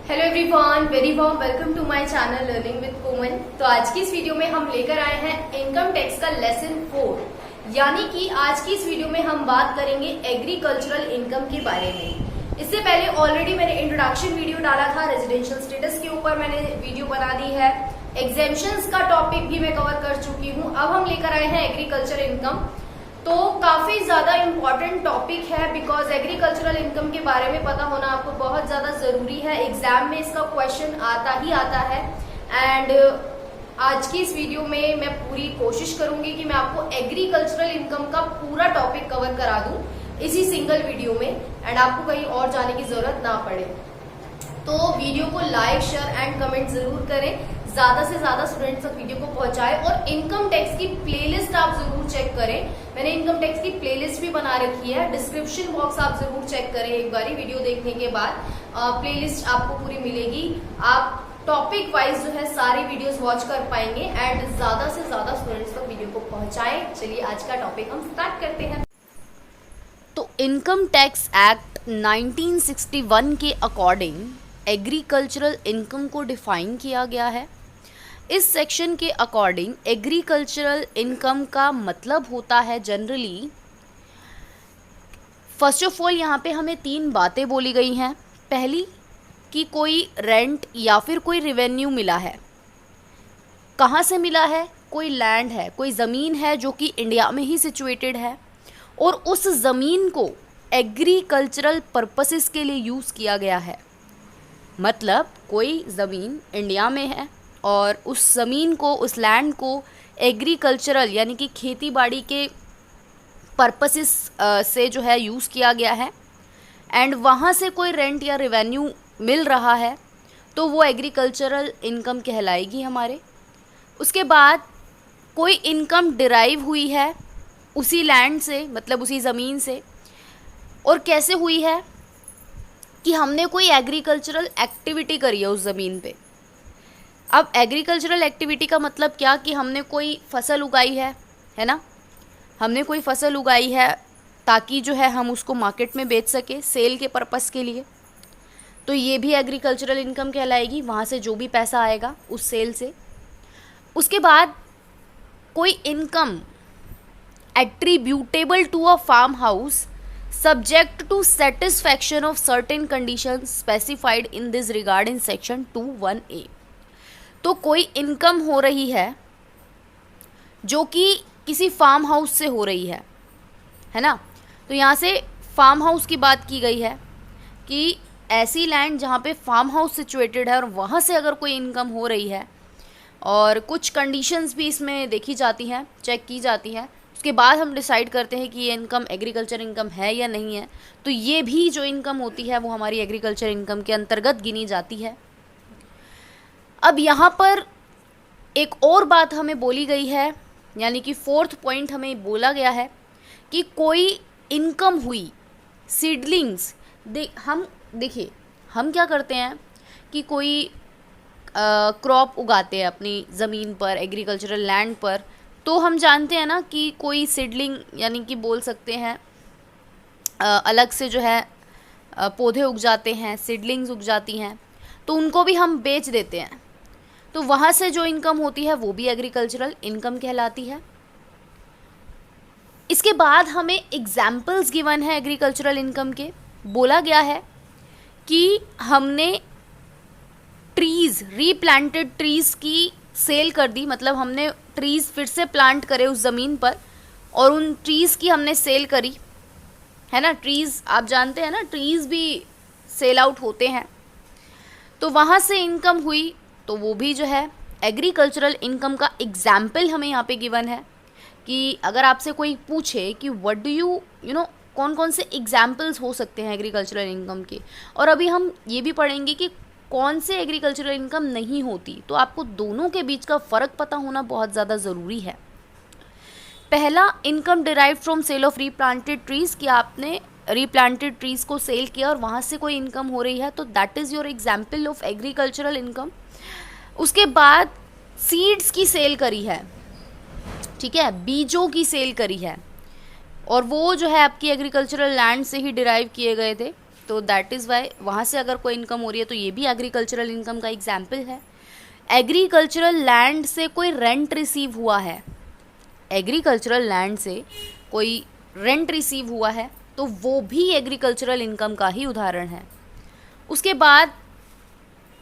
Hello everyone, very warm welcome to my channel learning with Komal. तो आज की इस वीडियो में हम लेकर आए हैं इनकम टैक्स का लेसन 4, यानी कि आज की इस वीडियो में हम बात करेंगे एग्रीकल्चरल इनकम के बारे में। इससे पहले ऑलरेडी मैंने इंट्रोडक्शन वीडियो डाला था, रेजिडेंशियल स्टेटस के ऊपर मैंने वीडियो बना दी है, एग्जेम्पशंस का टॉपिक भी मैं कवर कर चुकी हूँ। अब हम लेकर आए हैं एग्रीकल्चर इनकम। तो काफी ज्यादा इम्पोर्टेंट टॉपिक है, बिकॉज एग्रीकल्चरल इनकम के बारे में पता होना आपको बहुत ज्यादा जरूरी है। एग्जाम में इसका क्वेश्चन आता ही आता है। एंड आज की इस वीडियो में मैं पूरी कोशिश करूंगी कि मैं आपको एग्रीकल्चरल इनकम का पूरा टॉपिक कवर करा दूं इसी सिंगल वीडियो में, एंड आपको कहीं और जाने की जरूरत ना पड़े। तो वीडियो को लाइक, शेयर एंड कमेंट जरूर करें, ज्यादा से ज्यादा स्टूडेंट्स तक वीडियो को पहुंचाएं। और इनकम टैक्स की प्लेलिस्ट आप जरूर चेक करें, मैंने इनकम टैक्स की प्लेलिस्ट भी बना रखी है। डिस्क्रिप्शन बॉक्स आप जरूर चेक करें एक बारी वीडियो देखने के बाद, प्लेलिस्ट आपको पूरी मिलेगी। आप टॉपिक वाइज जो है सारी वीडियोस वॉच कर पाएंगे एंड ज्यादा से ज्यादा स्टूडेंट्स तक वीडियो को पहुंचाएं। चलिए आज का टॉपिक हम स्टार्ट करते हैं। तो इनकम टैक्स एक्ट 1961 के अकॉर्डिंग एग्रीकल्चरल इनकम को डिफाइन किया गया है। इस सेक्शन के अकॉर्डिंग एग्रीकल्चरल इनकम का मतलब होता है जनरली, फर्स्ट ऑफ ऑल यहाँ पे हमें 3 बातें बोली गई हैं। पहली कि कोई रेंट या फिर कोई रेवेन्यू मिला है। कहाँ से मिला है? कोई लैंड है, कोई ज़मीन है जो कि इंडिया में ही सिचुएटेड है और उस ज़मीन को एग्रीकल्चरल पर्पसेस के लिए यूज़ किया गया है। मतलब कोई ज़मीन इंडिया में है और उस ज़मीन को, उस लैंड को एग्रीकल्चरल यानी कि खेती बाड़ी के पर्पसेस से जो है यूज़ किया गया है, एंड वहाँ से कोई रेंट या रेवेन्यू मिल रहा है तो वो एग्रीकल्चरल इनकम कहलाएगी हमारे। उसके बाद कोई इनकम डिराइव हुई है उसी लैंड से, मतलब उसी ज़मीन से, और कैसे हुई है कि हमने कोई एग्रीकल्चरल एक्टिविटी करी है उस ज़मीन पे। अब एग्रीकल्चरल एक्टिविटी का मतलब क्या कि हमने कोई फसल उगाई है ना, हमने कोई फसल उगाई है ताकि जो है हम उसको मार्केट में बेच सके सेल के पर्पस के लिए, तो ये भी एग्रीकल्चरल इनकम कहलाएगी, वहाँ से जो भी पैसा आएगा उस सेल से। उसके बाद कोई income attributable to a farm house subject to satisfaction of certain conditions specified in this regard in section 21A। तो कोई इनकम हो रही है जो कि किसी फार्म हाउस से हो रही है ना। तो यहाँ से फार्म हाउस की बात की गई है कि ऐसी लैंड जहाँ पे फार्म हाउस सिचुएटेड है और वहाँ से अगर कोई इनकम हो रही है, और कुछ कंडीशंस भी इसमें देखी जाती हैं, चेक की जाती है, उसके बाद हम डिसाइड करते हैं कि ये इनकम एग्रीकल्चर इनकम है या नहीं है। तो ये भी जो इनकम होती है वो हमारी एग्रीकल्चर इनकम के अंतर्गत गिनी जाती है। अब यहाँ पर एक और बात हमें बोली गई है, यानी कि 4th पॉइंट हमें बोला गया है कि कोई इनकम हुई सीडलिंग्स। देखिए हम क्या करते हैं कि कोई क्रॉप उगाते हैं अपनी ज़मीन पर, एग्रीकल्चरल लैंड पर, तो हम जानते हैं ना कि कोई सीडलिंग यानी कि बोल सकते हैं अलग से जो है पौधे उग जाते हैं, सीडलिंग्स उग जाती हैं, तो उनको भी हम बेच देते हैं। तो वहाँ से जो इनकम होती है वो भी एग्रीकल्चरल इनकम कहलाती है। इसके बाद हमें एग्जाम्पल्स गिवन है एग्रीकल्चरल इनकम के। बोला गया है कि हमने ट्रीज़, रीप्लांटेड ट्रीज़ की सेल कर दी, मतलब हमने ट्रीज़ फिर से प्लांट करे उस ज़मीन पर और उन ट्रीज़ की हमने सेल करी, है ना। ट्रीज़ आप जानते हैं ना, ट्रीज़ भी सेल आउट होते हैं, तो वहाँ से इनकम हुई, तो वो भी जो है एग्रीकल्चरल इनकम का एग्जाम्पल हमें यहाँ पे गिवन है। कि अगर आपसे कोई पूछे कि व्हाट डू यू नो कौन कौन से एग्जाम्पल्स हो सकते हैं एग्रीकल्चरल इनकम के, और अभी हम ये भी पढ़ेंगे कि कौन से एग्रीकल्चरल इनकम नहीं होती, तो आपको दोनों के बीच का फ़र्क पता होना बहुत ज़्यादा ज़रूरी है। पहला, income derive from sale of replanted trees, कि आपने रीप्लांटेड ट्रीज़ को सेल किया और वहाँ से कोई इनकम हो रही है, तो that is your example of agricultural income. उसके बाद सीड्स की सेल करी है, ठीक है, बीजों की सेल करी है, और वो जो है आपकी एग्रीकल्चरल लैंड से ही डिराइव किए गए थे। तो दैट इज़ वाई वहाँ से अगर कोई इनकम हो रही है तो ये भी एग्रीकल्चरल इनकम का एग्जाम्पल है। एग्रीकल्चरल लैंड से कोई रेंट रिसीव हुआ है, एग्रीकल्चरल लैंड से कोई रेंट रिसीव हुआ है तो वो भी एग्रीकल्चरल इनकम का ही उदाहरण है। उसके बाद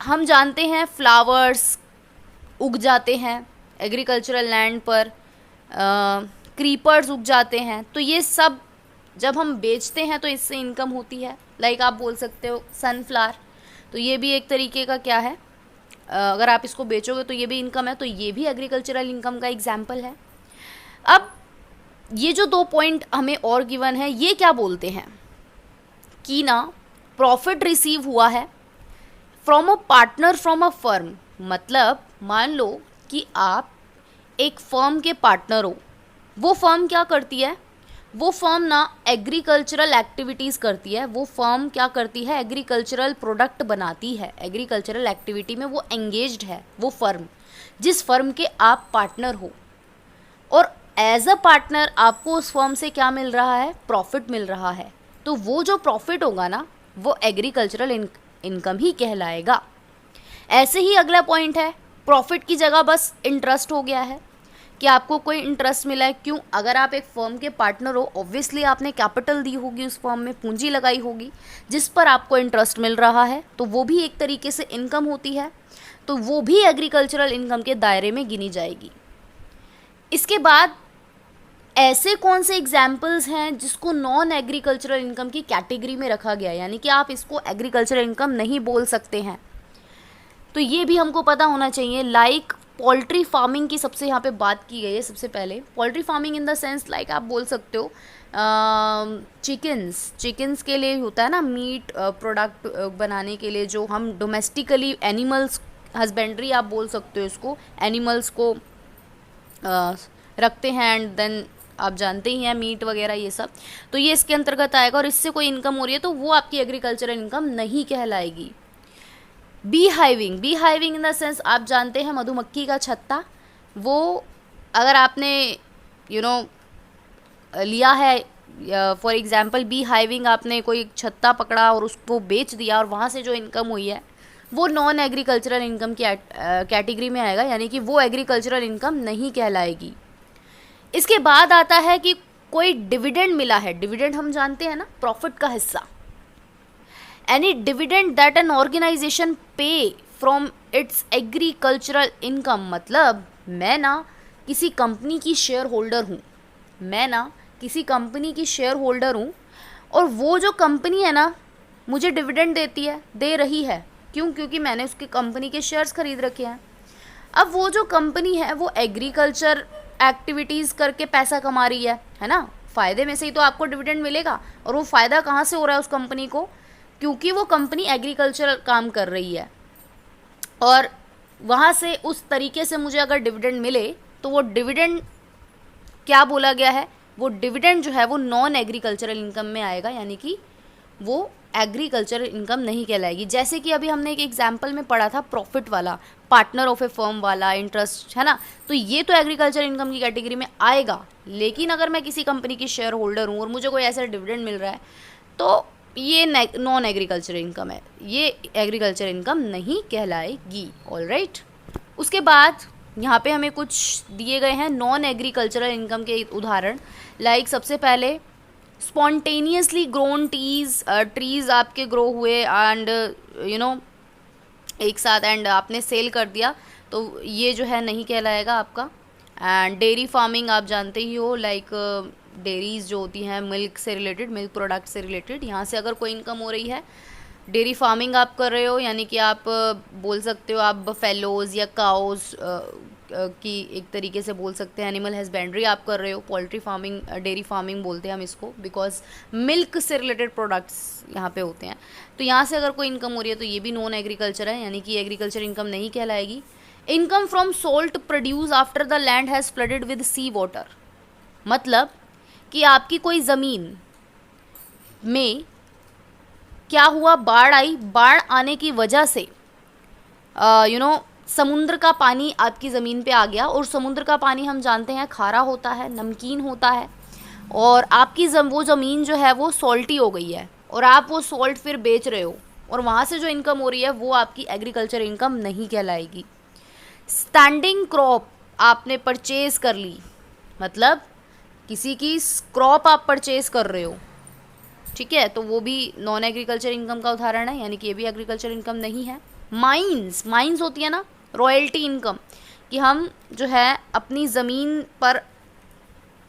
हम जानते हैं फ्लावर्स उग जाते हैं एग्रीकल्चरल लैंड पर, क्रीपर्स उग जाते हैं, तो ये सब जब हम बेचते हैं तो इससे इनकम होती है। लाइक आप बोल सकते हो सनफ्लावर, तो ये भी एक तरीके का क्या है, अगर आप इसको बेचोगे तो ये भी इनकम है, तो ये भी एग्रीकल्चरल इनकम का एग्जाम्पल है। अब ये जो 2 पॉइंट हमें और गिवन है, ये क्या बोलते हैं कि ना प्रॉफिट रिसीव हुआ है from a partner from a firm. मतलब मान लो कि आप एक फर्म के पार्टनर हो, वो फर्म क्या करती है, वो फर्म ना एग्रीकल्चरल एक्टिविटीज़ करती है, वो फर्म क्या करती है, एग्रीकल्चरल प्रोडक्ट बनाती है, एग्रीकल्चरल एक्टिविटी में वो एंगेज्ड है वो फर्म, जिस फर्म के आप पार्टनर हो। और एज अ पार्टनर आपको उस फर्म से क्या मिल रहा है, प्रॉफिट मिल रहा है, तो वो जो प्रॉफिट होगा ना वो एग्रीकल्चरल इनकम ही कहलाएगा। ऐसे ही अगला पॉइंट है, प्रॉफिट की जगह बस इंटरेस्ट हो गया है कि आपको कोई इंटरेस्ट मिला है। क्यों? अगर आप एक फर्म के पार्टनर हो, ऑब्वियसली आपने कैपिटल दी होगी, उस फर्म में पूंजी लगाई होगी जिस पर आपको इंटरेस्ट मिल रहा है, तो वो भी एक तरीके से इनकम होती है, तो वो भी एग्रीकल्चरल इनकम के दायरे में गिनी जाएगी। इसके बाद ऐसे कौन से एग्जाम्पल्स हैं जिसको नॉन एग्रीकल्चरल इनकम की कैटेगरी में रखा गया है, यानी कि आप इसको एग्रीकल्चरल इनकम नहीं बोल सकते हैं, तो ये भी हमको पता होना चाहिए। लाइक पोल्ट्री फार्मिंग की सबसे यहाँ पे बात की गई है। सबसे पहले poultry farming in the sense like आप बोल सकते हो चिकन्स के लिए होता है ना, मीट प्रोडक्ट बनाने के लिए जो हम डोमेस्टिकली एनिमल्स हस्बेंड्री आप बोल सकते हो, इसको एनिमल्स को रखते हैं एंड देन आप जानते ही हैं मीट वगैरह ये सब, तो ये इसके अंतर्गत आएगा और इससे कोई इनकम हो रही है तो वो आपकी एग्रीकल्चरल इनकम नहीं कहलाएगी। Bee hiving in the sense आप जानते हैं मधुमक्खी का छत्ता, वो अगर आपने लिया है फॉर एग्जांपल बी हाइविंग, आपने कोई छत्ता पकड़ा और उसको बेच दिया और वहाँ से जो इनकम हुई है वो नॉन एग्रीकल्चरल इनकम की कैटेगरी में आएगा, यानी कि वो एग्रीकल्चरल इनकम नहीं कहलाएगी। इसके बाद आता है कि कोई डिविडेंड मिला है, डिविडेंड हम जानते हैं ना, प्रॉफिट का हिस्सा। Any dividend that an organisation pay from its agricultural income, मतलब मैं ना किसी कंपनी की शेयर होल्डर हूँ और वो जो कंपनी है ना मुझे डिविडेंड देती है, दे रही है, क्यों? क्योंकि मैंने उसकी कंपनी के शेयर्स खरीद रखे हैं। अब वो जो कंपनी है वो एग्रीकल्चर एक्टिविटीज़ करके पैसा कमा रही है ना, फ़ायदे में से ही तो आपको डिविडेंड मिलेगा। और वो फ़ायदा कहाँ से हो रहा है उस कंपनी को? क्योंकि वो कंपनी एग्रीकल्चरल काम कर रही है और वहाँ से उस तरीके से मुझे अगर डिविडेंड मिले तो वो डिविडेंड क्या बोला गया है, वो डिविडेंड जो है वो नॉन एग्रीकल्चरल इनकम में आएगा, यानी कि वो एग्रीकल्चरल इनकम नहीं कहलाएगी। जैसे कि अभी हमने एक एग्जाम्पल में पढ़ा था प्रॉफिट वाला, पार्टनर ऑफ ए फर्म वाला, इंटरेस्ट है ना, तो ये तो एग्रीकल्चर इनकम की कैटेगरी में आएगा। लेकिन अगर मैं किसी कंपनी की शेयर होल्डर हूँ और मुझे कोई ऐसा डिविडेंड मिल रहा है तो ये नॉन एग्रीकल्चर इनकम है, ये एग्रीकल्चर इनकम नहीं कहलाएगी। ऑलराइट, उसके बाद यहाँ पे हमें कुछ दिए गए हैं नॉन एग्रीकल्चरल इनकम के उदाहरण। लाइक सबसे पहले स्पॉन्टेनियसली ग्रोन ट्रीज़ आपके ग्रो हुए एंड एक साथ एंड आपने सेल कर दिया, तो ये जो है नहीं कहलाएगा आपका। एंड डेयरी फार्मिंग आप जानते ही हो, लाइक डेयरीज जो होती हैं मिल्क से रिलेटेड, मिल्क प्रोडक्ट से रिलेटेड, यहाँ से अगर कोई इनकम हो रही है, डेयरी फार्मिंग आप कर रहे हो, यानी कि आप बोल सकते हो आप बफेलोज़ या काउज की एक तरीके से बोल सकते हैं एनिमल हस्बेंड्री आप कर रहे हो। पोल्ट्री फार्मिंग, डेयरी फार्मिंग बोलते हैं हम इसको, बिकॉज मिल्क से रिलेटेड प्रोडक्ट्स यहाँ पे होते हैं। तो यहाँ से अगर कोई इनकम हो रही है तो ये भी नॉन एग्रीकल्चर है, यानी कि एग्रीकल्चर इनकम नहीं कहलाएगी। Income from salt produce after the land has flooded with sea water, मतलब कि आपकी कोई ज़मीन में क्या हुआ, बाढ़ आई, बाढ़ आने की वजह से समुद्र का पानी आपकी ज़मीन पे आ गया, और समुद्र का पानी हम जानते हैं खारा होता है, नमकीन होता है, और आपकी वो ज़मीन जो है वो सॉल्टी हो गई है और आप वो सॉल्ट फिर बेच रहे हो और वहाँ से जो इनकम हो रही है वो आपकी एग्रीकल्चर इनकम नहीं कहलाएगी। स्टैंडिंग क्रॉप आपने परचेज कर ली, मतलब किसी की क्रॉप आप परचेज कर रहे हो, ठीक है, तो वो भी नॉन एग्रीकल्चर इनकम का उदाहरण है, यानी कि ये भी एग्रीकल्चर इनकम नहीं है। माइंस होती है ना, रॉयल्टी इनकम, कि हम जो है अपनी ज़मीन पर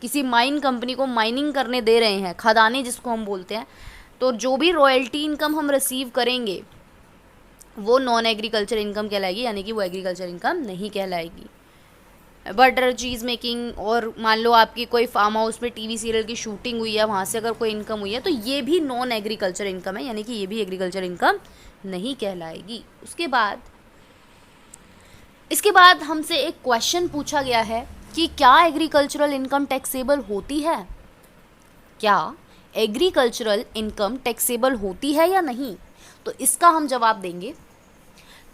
किसी माइन कंपनी को माइनिंग करने दे रहे हैं, खदानें जिसको हम बोलते हैं, तो जो भी रॉयल्टी इनकम हम रिसीव करेंगे वो नॉन एग्रीकल्चर इनकम कहलाएगी, यानी कि वो एग्रीकल्चर इनकम नहीं कहलाएगी। बटर चीज़ मेकिंग, और मान लो आपकी कोई फार्म हाउस में टीवी सीरियल की शूटिंग हुई है, वहाँ से अगर कोई इनकम हुई है तो ये भी नॉन एग्रीकल्चर इनकम है, यानी कि ये भी एग्रीकल्चर इनकम नहीं कहलाएगी। इसके बाद हमसे एक क्वेश्चन पूछा गया है कि क्या एग्रीकल्चरल इनकम टैक्सेबल होती है, क्या एग्रीकल्चरल इनकम टैक्सेबल होती है या नहीं। तो इसका हम जवाब देंगे।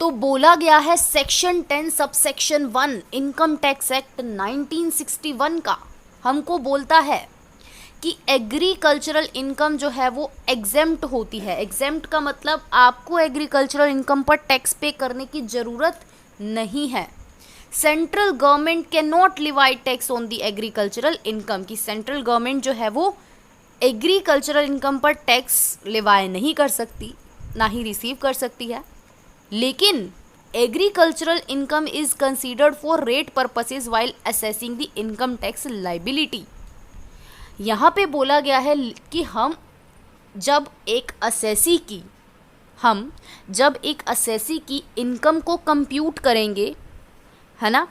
तो बोला गया है section 10 subsection 1 income tax act 1961 का हमको बोलता है कि एग्रीकल्चरल इनकम जो है वो एग्जेम्प्ट होती है। एग्जेम्प्ट का मतलब आपको एग्रीकल्चरल इनकम पर टैक्स पे करने की ज़रूरत नहीं है। Central government can not Levi tax on the agricultural income, की सेंट्रल गवर्नमेंट जो है वो एग्रीकल्चरल इनकम पर टैक्स लिवाई नहीं कर सकती, ना ही रिसीव कर सकती है। लेकिन agricultural income is considered for rate purposes while assessing the income tax liability. यहाँ पे बोला गया है कि हम जब एक असेसी की इनकम को कंप्यूट करेंगे, है ना,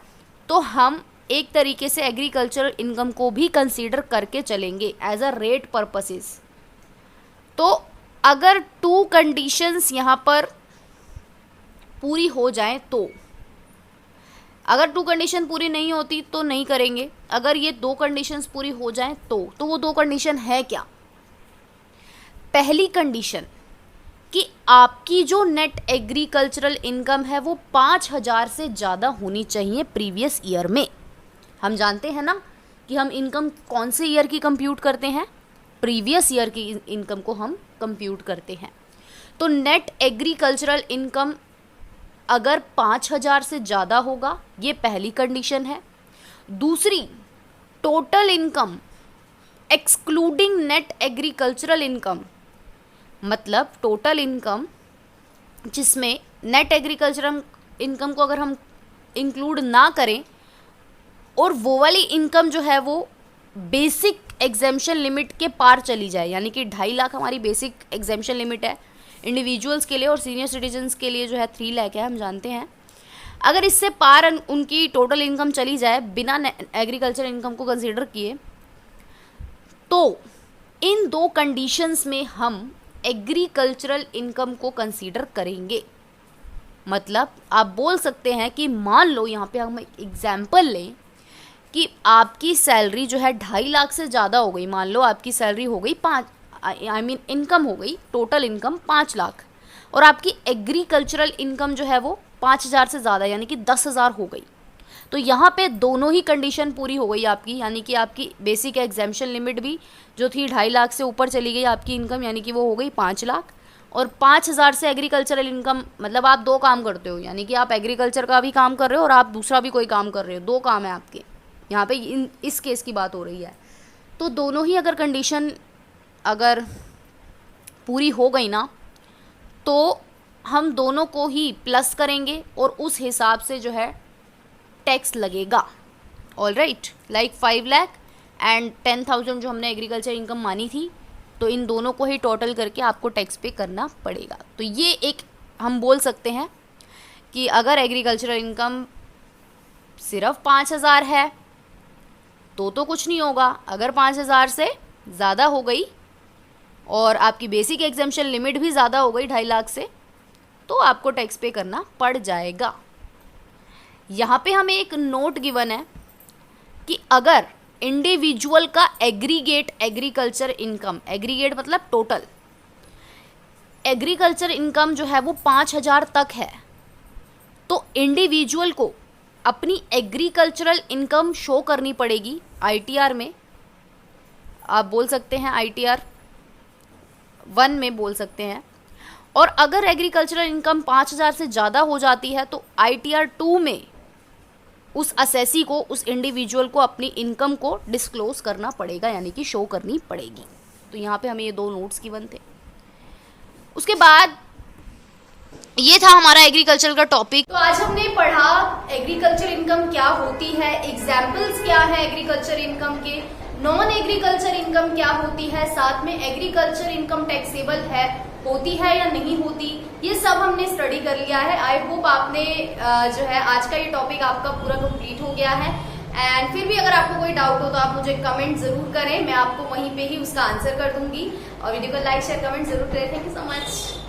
तो हम एक तरीके से एग्रीकल्चरल इनकम को भी कंसीडर करके चलेंगे एज अ रेट पर्पसेस। तो अगर 2 कंडीशंस यहाँ पर पूरी हो जाएं, तो अगर 2 कंडीशन पूरी नहीं होती तो नहीं करेंगे, अगर ये 2 कंडीशंस पूरी हो जाएं तो वो 2 कंडीशन है क्या। पहली कंडीशन कि आपकी जो नेट एग्रीकल्चरल इनकम है वो 5,000 से ज़्यादा होनी चाहिए प्रीवियस ईयर में। हम जानते हैं ना कि हम इनकम कौन से ईयर की कंप्यूट करते हैं, प्रीवियस ईयर की इनकम को हम कंप्यूट करते हैं। तो नेट एग्रीकल्चरल इनकम अगर 5,000 से ज़्यादा होगा, ये पहली कंडीशन है। दूसरी, total income excluding net agricultural income, मतलब टोटल इनकम जिसमें नेट एग्रीकल्चरल इनकम को अगर हम इंक्लूड ना करें और वो वाली इनकम जो है वो बेसिक एग्जेम्पशन लिमिट के पार चली जाए, यानी कि 2.5 लाख हमारी बेसिक एग्जेम्पशन लिमिट है इंडिविजुअल्स के लिए, और सीनियर सिटीजन्स के लिए जो है 3 लाख है, हम जानते हैं। अगर इससे पार उनकी टोटल इनकम चली जाए बिना एग्रीकल्चर इनकम को कंसीडर किए, तो इन 2 कंडीशंस में हम एग्रीकल्चरल इनकम को कंसीडर करेंगे। मतलब आप बोल सकते हैं कि मान लो यहाँ पे हम एक एग्जाम्पल लें कि आपकी सैलरी जो है 2.5 लाख से ज़्यादा हो गई। मान लो आपकी सैलरी हो गई इनकम हो गई, टोटल इनकम 5 लाख, और आपकी एग्रीकल्चरल इनकम जो है वो 5,000 से ज़्यादा यानी कि 10,000 हो गई। तो यहाँ पे दोनों ही कंडीशन पूरी हो गई आपकी, यानी कि आपकी बेसिक एग्जेम्पशन लिमिट भी जो थी 2.5 लाख से ऊपर चली गई आपकी इनकम, यानी कि वो हो गई 5 लाख, और 5,000 से एग्रीकल्चरल इनकम, मतलब आप 2 काम करते हो, यानी कि आप एग्रीकल्चर का भी काम कर रहे हो और आप दूसरा भी कोई काम कर रहे हो, 2 काम है आपके। यहाँ पे इस केस की बात हो रही है। तो दोनों ही अगर कंडीशन अगर पूरी हो गई ना, तो हम दोनों को ही प्लस करेंगे और उस हिसाब से जो है टैक्स लगेगा। All right, like 5 lakh and 10,000 जो हमने एग्रीकल्चर इनकम मानी थी, तो इन दोनों को ही टोटल करके आपको टैक्स पे करना पड़ेगा। तो ये एक हम बोल सकते हैं कि अगर एग्रीकल्चरल इनकम सिर्फ 5,000 है तो कुछ नहीं होगा। अगर 5,000 से ज़्यादा हो गई और आपकी बेसिक एग्जेम्पशन लिमिट भी ज़्यादा हो गई 2.5 लाख से, तो आपको टैक्स पे करना पड़ जाएगा। यहाँ पे हमें एक नोट गिवन है कि अगर इंडिविजुअल का एग्रीगेट एग्रीकल्चर इनकम, एग्रीगेट मतलब टोटल एग्रीकल्चर इनकम जो है वो 5,000 तक है, तो इंडिविजुअल को अपनी एग्रीकल्चरल इनकम शो करनी पड़ेगी आईटीआर में। आप बोल सकते हैं आईटीआर 1 में बोल सकते हैं। और अगर एग्रीकल्चरल इनकम 5,000 से ज़्यादा हो जाती है तो ITR 2 में उस असेसी को, उस इंडिविजुअल को अपनी इनकम को डिस्क्लोज करना पड़ेगा, यानी कि शो करनी पड़ेगी। तो यहाँ पे हमें ये 2 नोट्स गिवन थे। उसके बाद ये था हमारा एग्रीकल्चर का टॉपिक। तो आज हमने पढ़ा एग्रीकल्चर इनकम क्या होती है, एग्जाम्पल्स क्या है एग्रीकल्चर इनकम के, नॉन एग्रीकल्चर इनकम क्या होती है, साथ में एग्रीकल्चर इनकम टैक्सेबल है, होती है या नहीं होती, ये सब हमने स्टडी कर लिया है। आई होप आपने जो है आज का ये टॉपिक आपका पूरा कंप्लीट हो गया है। एंड फिर भी अगर आपको कोई डाउट हो तो आप मुझे कमेंट जरूर करें, मैं आपको वहीं पे ही उसका आंसर कर दूंगी। और वीडियो को लाइक शेयर कमेंट जरूर करें। Thank you so much.